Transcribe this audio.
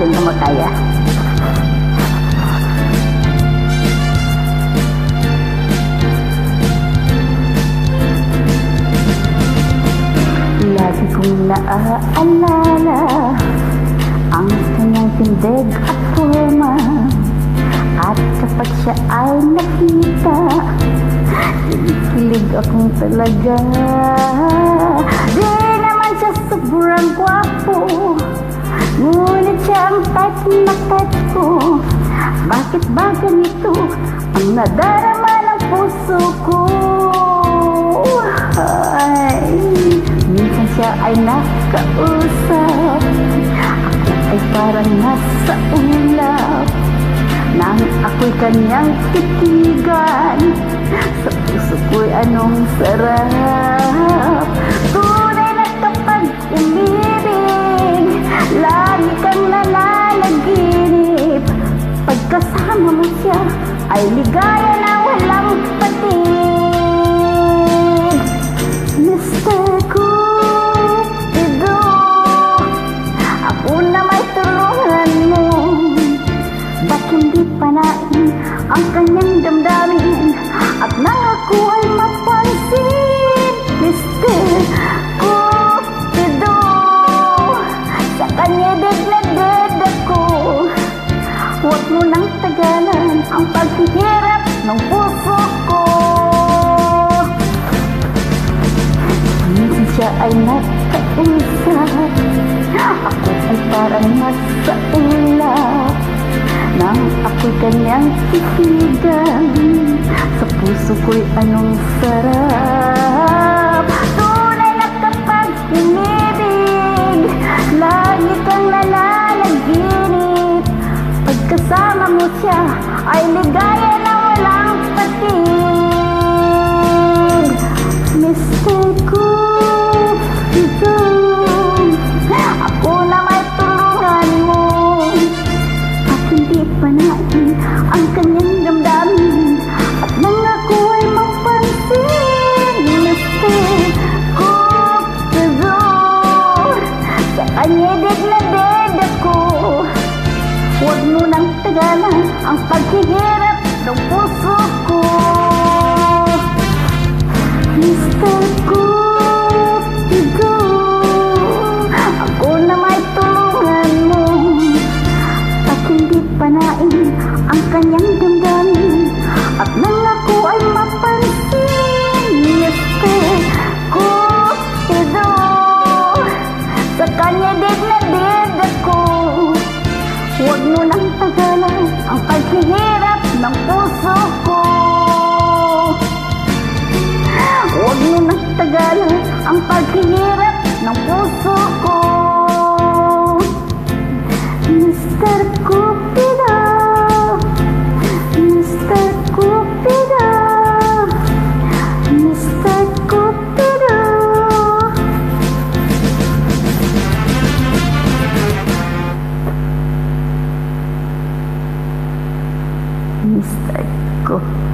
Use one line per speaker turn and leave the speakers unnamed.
natin kung makaya. Lagi kong naaalala ang kanyang tindig at forma, at kapag siya ay nakita, kinikilig akong talaga. Di naman siya sobrang gwapo, ngunit siya ang type na type ko. Bakit ba ganito ang nadarama ng puso ko? Ay, minsan siya ay nakausap, ako ay parang nasa ulap, nang ako'y kanyang titigan, sa puso ko'y anong sarap. Tunay na kapag umibig, lagi kang nananaginip. Pagkasama mo siya, ay ligaya na walang patid. Mr. Cupido, ako na may tulungan mo. Ba't hindi panain ang kanyang damdamin, at nang ako ay mapansin? Mr. Cupido, sa kanya dead na dead ako. Huwag mo nang tagalan ang paghihirap ng puso ko. Minsan siya ay nakausap, ako ay parang nasa ulap, nang ako'y kanyang titigan, sa puso ko'y anong sarap. Tunay na kapag umibig, lagi kang nananaginip. Pagkasama mo siya, ay ligaya na walang patid. Mr. Cupido, ako na may tulungan mo. At hindi panain ang kanyang damdamin, at nang ako ay mapansin? Mr. Cupido, sa kanya dead na dead ako. Huwag mo nang tagalan ang paghihirap ng puso ko. Mr. Cupido, ako na may tulungan mo. At hindi panain ang kanyang damdamin, at nang ako ay mapansin? Mr. Cupido, sa kanya dead na dead ako. Huwag mo nang tagalan ang paghihirap ng puso ko. Huwag mo nang tagalan ang paghihirap ng puso ko. Mr. Cupido, Mr. Cupido, Mr. Cupido. Mr. Cupido.